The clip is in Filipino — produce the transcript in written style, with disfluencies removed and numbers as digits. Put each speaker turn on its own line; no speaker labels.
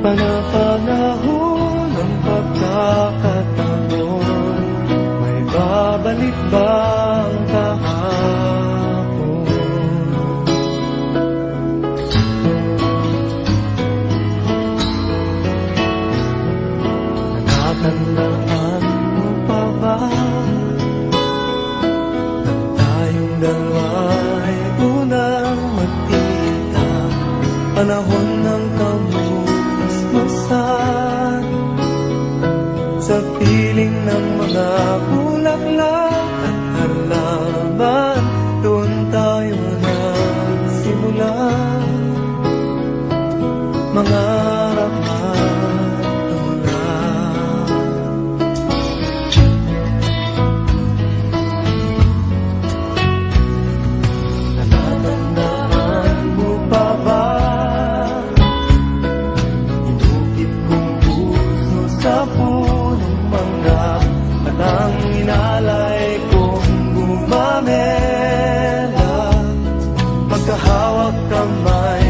Panapanahon ng pagkakataon, may babalik bang kahapon? Natatandaan mo pa ba nang tayong dalawa'y unang magkita? Panahon ng kamusmasan sa piling ng mga bulaklak at halaman, doon tayo nagsimula mangarap at tulad. Natatandaan mo pa ba sa punong mangga at ang inalay kong gumamela, magkahawak kamay